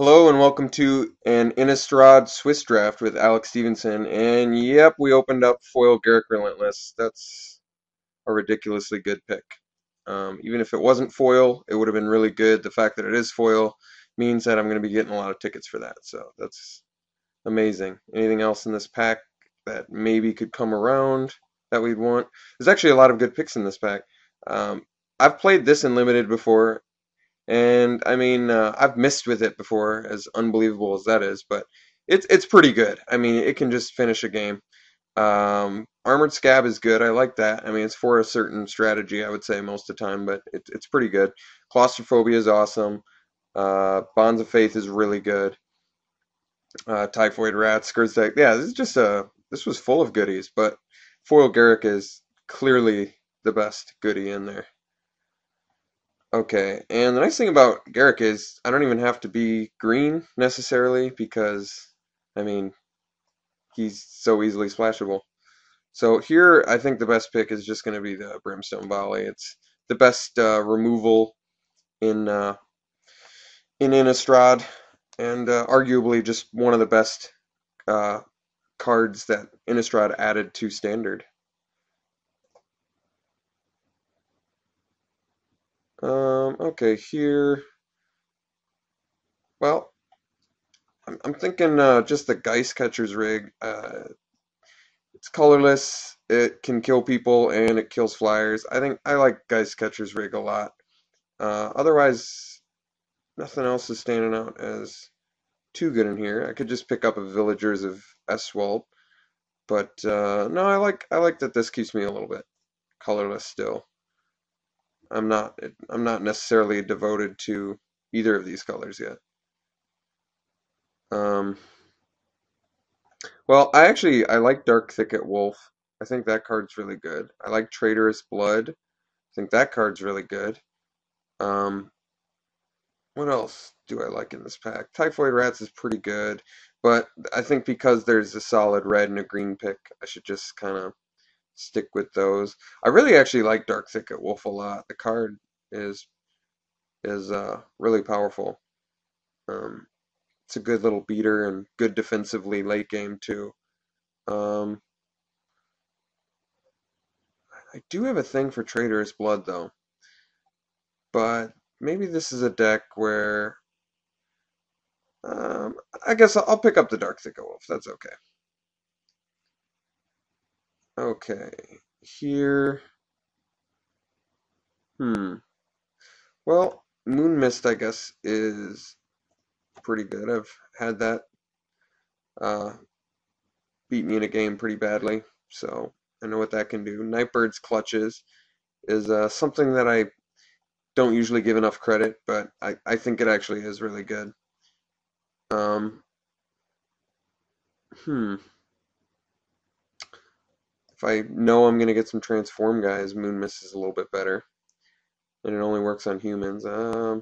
Hello and welcome to an Innistrad Swiss draft with Alex Stephenson. And yep, we opened up foil Garrick Relentless. That's a ridiculously good pick. Even if it wasn't foil, it would have been really good. The fact that it is foil means that I'm going to be getting a lot of tickets for that. So that's amazing. Anything else in this pack that maybe could come around that we'd want? There's actually a lot of good picks in this pack. Um, I've played this in limited before, and I mean, I've missed with it before, as unbelievable as that is, but it's pretty good. I mean, it can just finish a game. Armored Scab is good. I like that. I mean, it's for a certain strategy, I would say, most of the time, but it's pretty good. Claustrophobia is awesome. Bonds of Faith is really good. Typhoid Rat, Skurzdek. Yeah, this was full of goodies, but Foil Garrick is clearly the best goodie in there. Okay, and the nice thing about Garrick is I don't even have to be green necessarily because, I mean, he's so easily splashable. So here, I think the best pick is just going to be the Brimstone Volley. It's the best removal in uh, in Innistrad, and arguably just one of the best uh, cards that Innistrad added to Standard. Okay, here, well, I'm thinking just the Geist Catcher's Rig. It's colorless, it can kill people, and it kills flyers. I think I like Geist Catcher's Rig a lot. Otherwise, nothing else is standing out as too good in here. I could just pick up a Villagers of Eswald, but no, I like that this keeps me a little bit colorless still. I'm not necessarily devoted to either of these colors yet. Um, well, I like Dark Thicket Wolf. I think that card's really good. I like Traitorous Blood. I think that card's really good. Um, what else do I like in this pack? Typhoid Rats is pretty good, but I think because there's a solid red and a green pick, I should just kind of stick with those. I really actually like Dark Thicket Wolf a lot. The card is is really powerful. Um, it's a good little beater and good defensively late game too. Um, I do have a thing for Traitorous Blood though, but maybe this is a deck where um, I guess I'll pick up the Dark Thicket Wolf. That's okay. Okay, here. Hmm. Well, Moon Mist, I guess, is pretty good. I've had that uh, beat me in a game pretty badly, so I know what that can do. Nightbird's Clutches is something that I don't usually give enough credit, but I think it actually is really good. Um, hmm. If I know I'm going to get some Transform guys, Moon Mist is a little bit better, and it only works on humans. Hmm.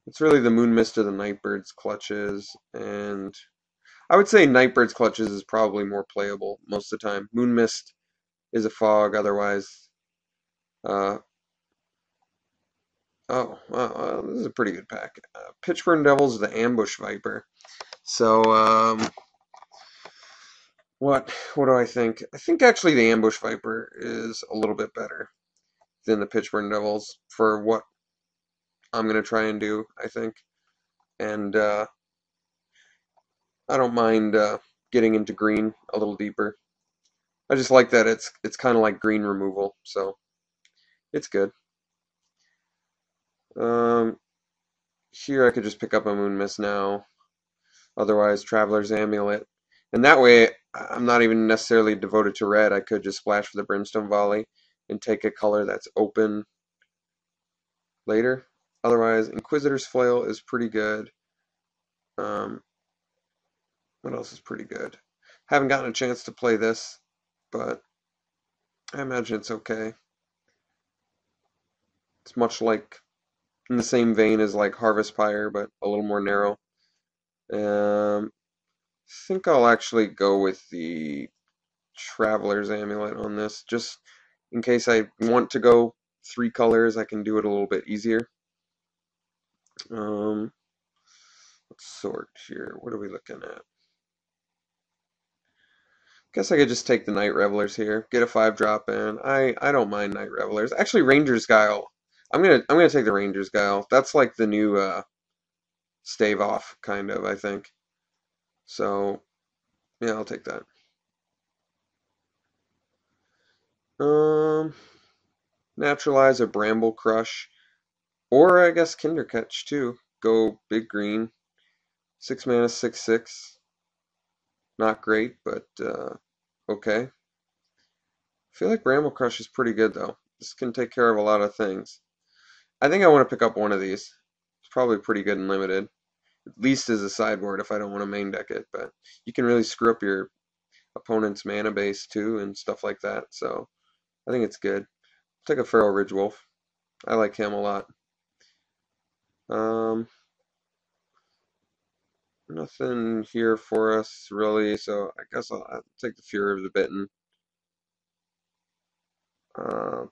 It's really the Moon Mist or the Nightbird's Clutches, and I would say Nightbird's Clutches is probably more playable most of the time. Moon Mist is a fog, otherwise. Uh, this is a pretty good pack. Pitchburn Devils is the Ambush Viper. So, what do I think? I think actually the Ambush Viper is a little bit better than the Pitchburn Devils for what I'm gonna try and do, I think. And I don't mind getting into green a little deeper. I just like that it's kind of like green removal, so it's good. Um, Here I could just pick up a Moon Mist now. Otherwise, Traveler's Amulet. And that way, I'm not even necessarily devoted to red. I could just splash for the Brimstone Volley and take a color that's open later. Otherwise, Inquisitor's Flail is pretty good. Um, what else is pretty good? Haven't gotten a chance to play this, but I imagine it's okay. It's much like in the same vein as like Harvest Pyre, but a little more narrow. I think I'll actually go with the Traveler's Amulet on this, just in case I want to go 3 colors, I can do it a little bit easier. Let's sort here. What are we looking at? Guess I could just take the Night Revelers here. Get a 5-drop in. I don't mind Night Revelers. Actually, Ranger's Guile. I'm gonna take the Ranger's Guile. That's like the new stave off kind of, I think. So yeah, I'll take that. Um, Naturalize a Bramble Crush, or I guess Kinder Catch too. Go big green. 6 mana, 6/6. Not great, but okay. I feel like Bramble Crush is pretty good though. This can take care of a lot of things. I think I want to pick up one of these. It's probably pretty good and limited. At least as a sideboard if I don't want to main deck it, but you can really screw up your opponent's mana base too and stuff like that. So I think it's good. I'll take a Feral Ridge Wolf. I like him a lot. Um, Nothing here for us really, so I guess I'll take the Fury of the Bitten.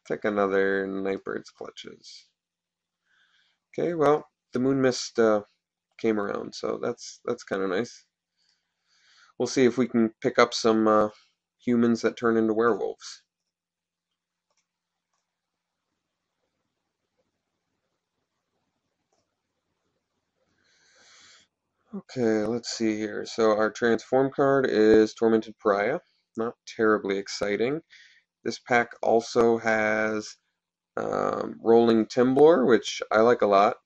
Take another Nightbird's Clutches. Okay, well, the Moon Mist came around, so that's kind of nice. We'll see if we can pick up some humans that turn into werewolves. Okay, let's see here. So our transform card is Tormented Pariah. Not terribly exciting. This pack also has Rolling Timblor, which I like a lot.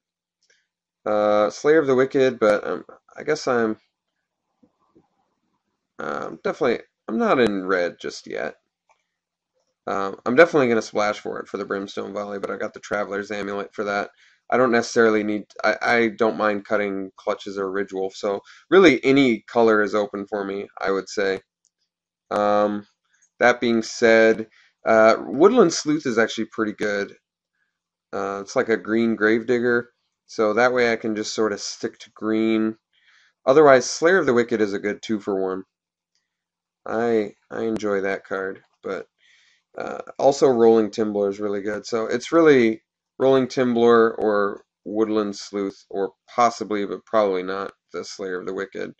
Slayer of the Wicked, but I guess I'm not in red just yet. I'm definitely going to splash for it for the Brimstone Volley, but I got the Traveler's Amulet for that. I don't necessarily need, I don't mind cutting Clutches or Ridgewolf, so really any color is open for me, I would say. Um, that being said, Woodland Sleuth is actually pretty good. It's like a green Gravedigger, so that way I can just sort of stick to green. Otherwise, Slayer of the Wicked is a good 2-for-1. I enjoy that card, but also Rolling Timblor is really good. So it's really Rolling Timblor or Woodland Sleuth, or possibly, but probably not, the Slayer of the Wicked.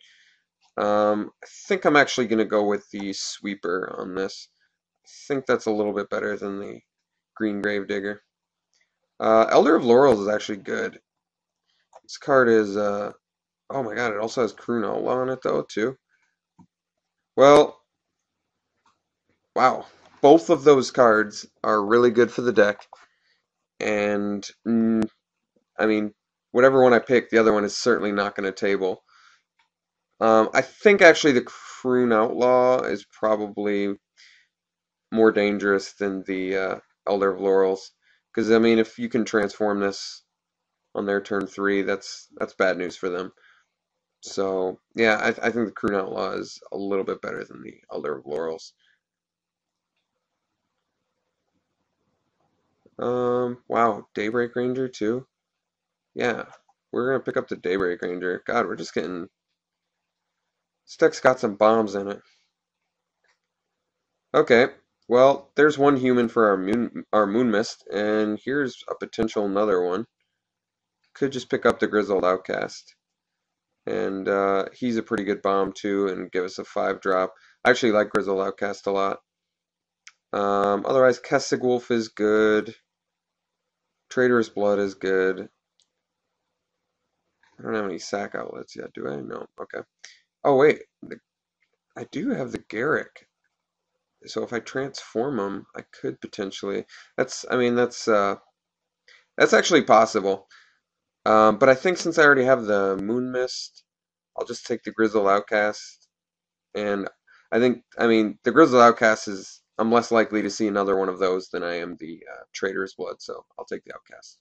I think I'm actually going to go with the Sweeper on this. I think that's a little bit better than the Green Gravedigger. Elder of Laurels is actually good. This card is, oh my god, it also has Croon Outlaw on it though, too. Well, wow. Both of those cards are really good for the deck, and I mean, whatever one I pick, the other one is certainly not going to table. I think actually the Croon Outlaw is probably more dangerous than the Elder of Laurels, because I mean, if you can transform this on their turn 3, that's bad news for them. So yeah, I think the Croon Outlaw is a little bit better than the Elder of Laurels. Wow, Daybreak Ranger too. Yeah, we're gonna pick up the Daybreak Ranger. God, we're just getting. This deck's got some bombs in it. Okay, well, there's one human for our Moon Mist, and here's a potential another one. Could just pick up the Grizzled Outcast, and he's a pretty good bomb too, and give us a 5-drop. I actually like Grizzled Outcast a lot. Otherwise, Kessig Wolf is good. Traitorous Blood is good. I don't have any sack outlets yet, do I? No. Okay. Oh wait, I do have the Garrick. So if I transform them, I could potentially. I mean, that's actually possible. But I think since I already have the Moon Mist, I'll just take the Grizzle Outcast. And I mean, the Grizzle Outcast is. I'm less likely to see another one of those than I am the Traitor's Blood, so I'll take the Outcast.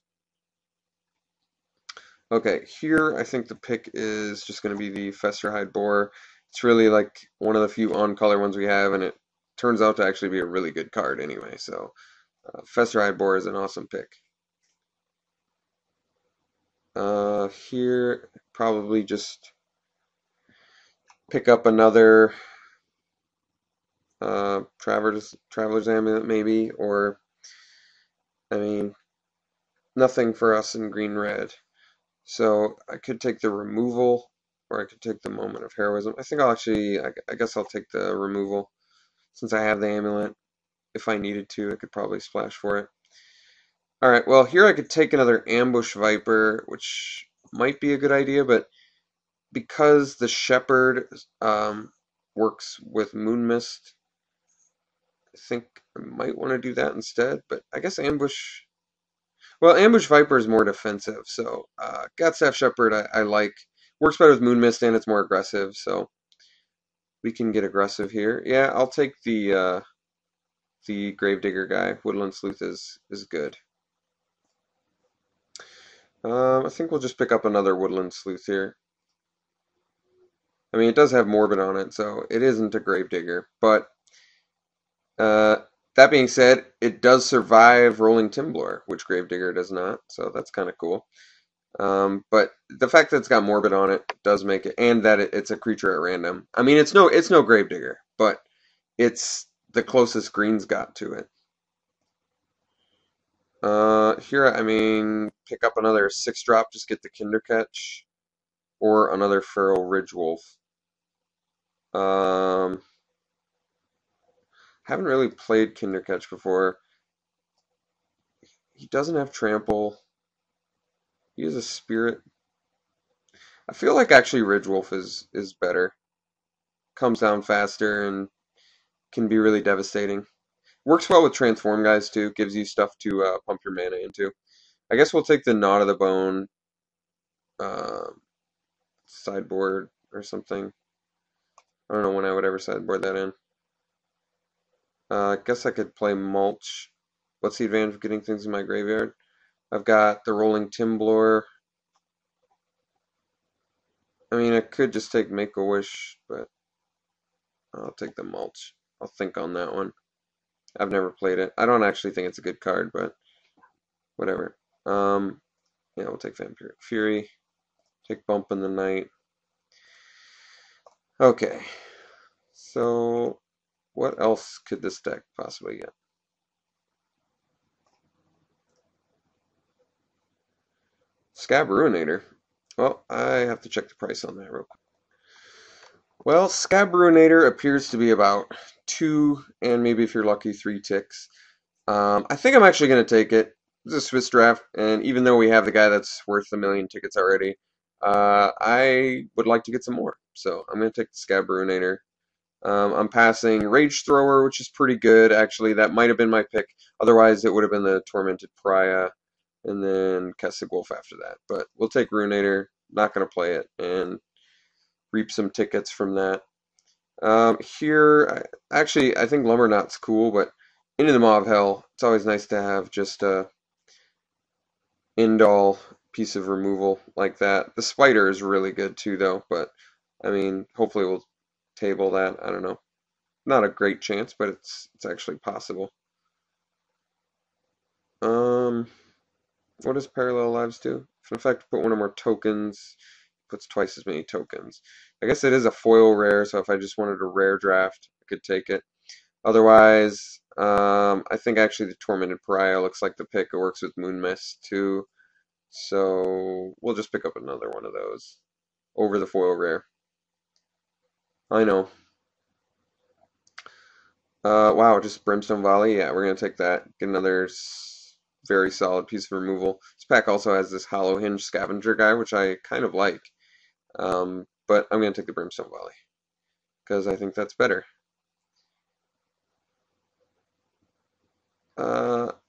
Okay, here I think the pick is just going to be the Festerhide Boar. It's really like one of the few on-color ones we have, and it turns out to actually be a really good card anyway. So Festerhide Boar is an awesome pick. Here probably just pick up another Traveler's Amulet maybe, or I mean, nothing for us in green-red. So I could take the removal, or I could take the moment of heroism. I think I'll actually, I guess I'll take the removal, since I have the amulet. If I needed to, I could probably splash for it. Alright, well, here I could take another Ambush Viper, which might be a good idea, but because the Shepherd works with Moon Mist, I think I might want to do that instead, but I guess Ambush... Well, Ambush Viper is more defensive, so Gatstaff Shepherd I like. Works better with Moon Mist and it's more aggressive, so we can get aggressive here. Yeah, I'll take the Gravedigger guy. Woodland Sleuth is good. I think we'll just pick up another Woodland Sleuth here. I mean, it does have Morbid on it, so it isn't a Gravedigger, but uh, that being said, it does survive Rolling Timblor, which Gravedigger does not, so that's kind of cool. But the fact that it's got Morbid on it does make it, and that it's a creature at random. I mean, it's no Gravedigger, but it's the closest green's got to it. Here, I mean, pick up another 6-drop, just get the Kindercatch, or another Feral Ridgewolf. Haven't really played Kindercatch before. He doesn't have Trample. He is a Spirit. I feel like actually Ridgewolf is better. Comes down faster and can be really devastating. Works well with Transform guys too. Gives you stuff to pump your mana into. I guess we'll take the Knot of the Bone uh, sideboard or something. I don't know when I would ever sideboard that in. I guess I could play Mulch. What's the advantage of getting things in my graveyard? I've got the Rolling Timblor. I mean, I could just take Make-A-Wish, but I'll take the Mulch. I'll think on that one. I've never played it. I don't actually think it's a good card, but whatever. Yeah, we'll take Vampiric Fury. Take Bump in the Night. Okay. So, what else could this deck possibly get? Scab Ruinator. Well, I have to check the price on that real quick. Well, Scab Ruinator appears to be about 2, and maybe if you're lucky, 3 ticks. I think I'm actually going to take it. It's a Swiss draft, and even though we have the guy that's worth 1,000,000 tickets already, I would like to get some more. So I'm going to take the Scab Ruinator. I'm passing Rage Thrower, which is pretty good, actually. That might have been my pick. Otherwise, it would have been the Tormented Pariah, and then Kessig Wolf after that. But we'll take Ruinator, not going to play it, and reap some tickets from that. Here, actually, I think Lumberknot's cool, but Into the Maw of Hell, it's always nice to have just a end-all piece of removal like that. The Spider is really good too, though, but I mean, hopefully we'll table that. I don't know. Not a great chance, but it's actually possible. Um, what does Parallel Lives do? If in effect put one or more tokens, puts twice as many tokens. I guess it is a foil rare, so if I just wanted a rare draft, I could take it. Otherwise, I think actually the Tormented Pariah looks like the pick. It works with Moon Mist too. So we'll just pick up another one of those over the foil rare. I know. Wow, just Brimstone Volley. Yeah, we're gonna take that. Get another very solid piece of removal. This pack also has this Hollow Hinge Scavenger guy, which I kind of like. But I'm gonna take the Brimstone Volley because I think that's better.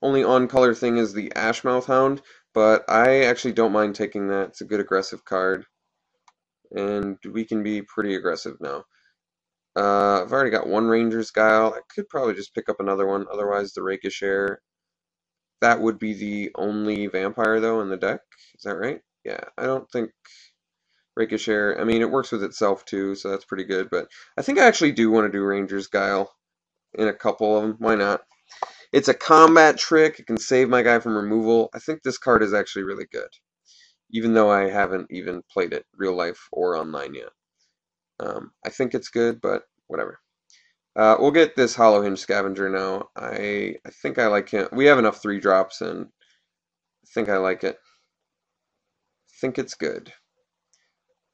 Only on-color thing is the Ashmouth Hound, but I actually don't mind taking that. It's a good aggressive card, and we can be pretty aggressive now. I've already got one Ranger's Guile. I could probably just pick up another one, otherwise the Rakish Air. That would be the only vampire, though, in the deck. Is that right? Yeah, I don't think Rakish Air... I mean, it works with itself, too, so that's pretty good, but I think I actually do want to do Ranger's Guile in a couple of them. Why not? It's a combat trick. It can save my guy from removal. I think this card is actually really good, even though I haven't even played it real life or online yet. I think it's good, but whatever. We'll get this Hollow Hinge Scavenger now. I think I like him. We have enough 3 drops, and I think I like it. I think it's good.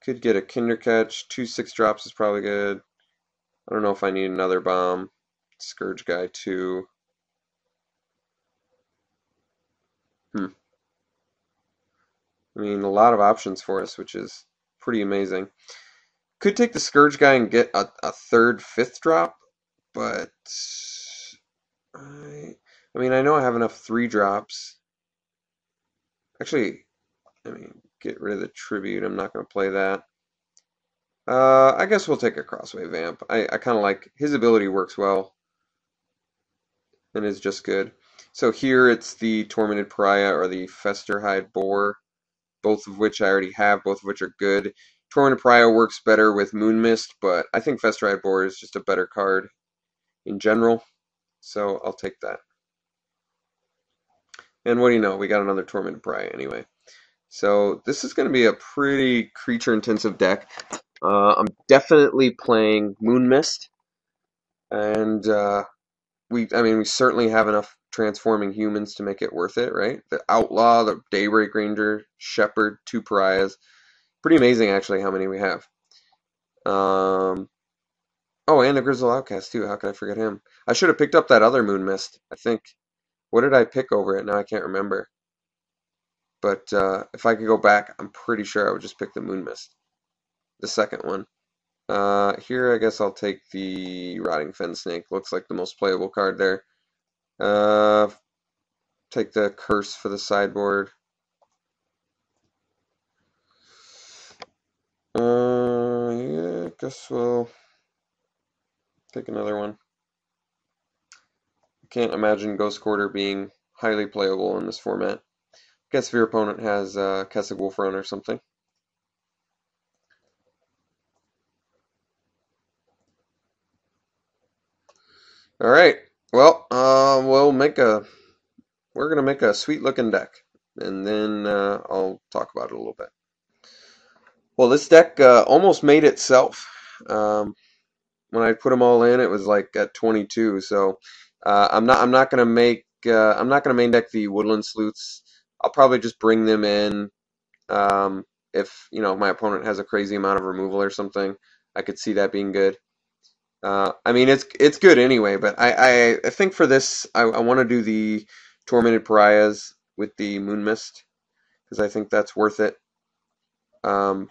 Could get a Kinder Catch. 2 6 drops is probably good. I don't know if I need another bomb. Scourge Guy too. Hmm. I mean, a lot of options for us, which is pretty amazing. Could take the Scourge Guy and get a third, 5th drop, but I mean, I know I have enough 3 drops. Actually, I mean, get rid of the Tribute. I'm not going to play that. I guess we'll take a Crossway Vamp. I kind of like his ability works well and is just good. So here it's the Tormented Pariah or the Festerhide Boar, both of which I already have, both of which are good. Tormented Pariah works better with Moon Mist, but I think Festerhide Boar is just a better card in general, so I'll take that. And what do you know? We got another Tormented Pariah anyway. So this is going to be a pretty creature-intensive deck. I'm definitely playing Moon Mist, and I mean, we certainly have enough transforming humans to make it worth it, right? The Outlaw, the Daybreak Ranger, Shepherd, 2 Pariahs. Pretty amazing, actually, how many we have. Um, oh, and the Grizzle Outcast, too. How could I forget him? I should have picked up that other Moon Mist, I think. What did I pick over it? Now I can't remember. But if I could go back, I'm pretty sure I would just pick the Moon Mist, the second one. Here, I guess I'll take the Rotting Fen Snake. Looks like the most playable card there. Uh, take the Curse for the sideboard. Yeah, I guess we'll take another one. I can't imagine Ghost Quarter being highly playable in this format. Guess if your opponent has Kessig Wolf Run or something. All right. Well, we're gonna make a sweet looking deck, and then I'll talk about it a little bit. Well, this deck almost made itself. When I put them all in, it was like at 22. So I'm not gonna main deck the Woodland Sleuths. I'll probably just bring them in if my opponent has a crazy amount of removal or something. I could see that being good. I mean, it's good anyway, but I think for this, I want to do the Tormented Pariahs with the Moon Mist because I think that's worth it. Um,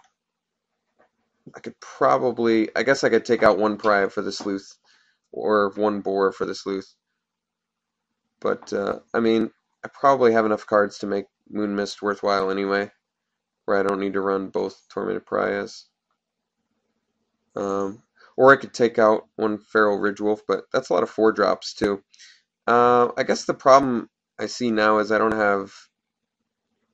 I guess I could take out 1 Pariah for the Sleuth or 1 Boar for the Sleuth. But, I mean, I probably have enough cards to make Moon Mist worthwhile anyway, where I don't need to run both Tormented Pariahs. Or I could take out 1 Feral Ridgewolf, but that's a lot of 4 drops too. I guess the problem I see now is I don't have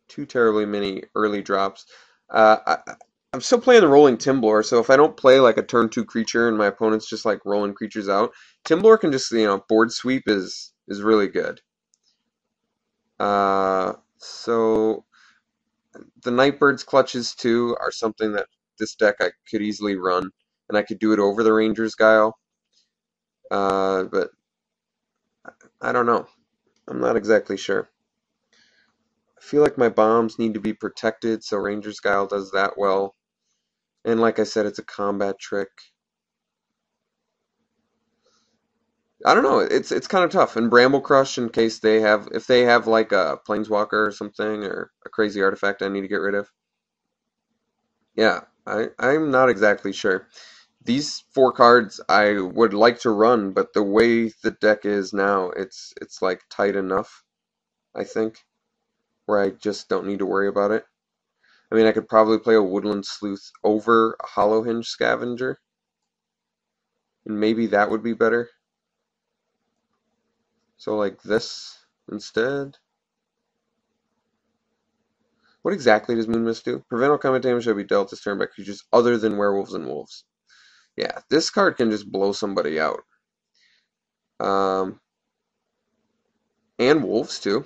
too terribly many early drops. I'm still playing the Rolling Timblor, so if I don't play like a turn 2 creature and my opponent's just like rolling creatures out, Timblor can just, board sweep is really good. So the Nightbird's Clutches too are something that this deck I could easily run, and I could do it over the Ranger's Guile. But I don't know. I'm not exactly sure. I feel like my bombs need to be protected, so Ranger's Guile does that well. And like I said, it's a combat trick. I don't know. It's kind of tough. And Bramble Crush, in case if they have like a Planeswalker or something, or a crazy artifact I need to get rid of. Yeah, I'm not exactly sure. These 4 cards I would like to run, but the way the deck is now, it's like tight enough, I think, where I just don't need to worry about it. I mean, I could probably play a Woodland Sleuth over a Hollow Hinge Scavenger, and maybe that would be better. So like this instead. What exactly does Moon Mist do? Prevent all combat damage that be dealt this turn by creatures other than werewolves and wolves. Yeah, this card can just blow somebody out. And wolves too.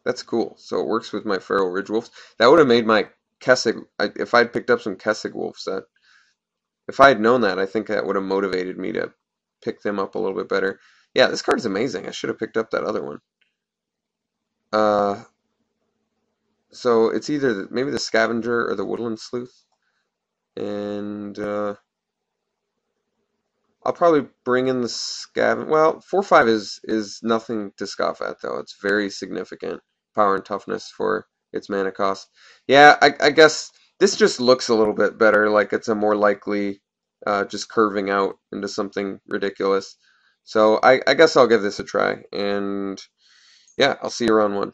That's cool. So it works with my Feral Ridgewolves. That would have made my Kessig, if I'd picked up some Kessig Wolves, if I had known that, I think that would have motivated me to pick them up a little bit better. Yeah, this card's amazing. I should have picked up that other one. Uh, so it's either maybe the Scavenger or the Woodland Sleuth, and I'll probably bring in the Scavenger. Well, 4/5 is nothing to scoff at, though. It's very significant power and toughness for its mana cost. Yeah, I guess this just looks a little bit better, like it's a more likely just curving out into something ridiculous. So I guess I'll give this a try, and yeah, I'll see you around one.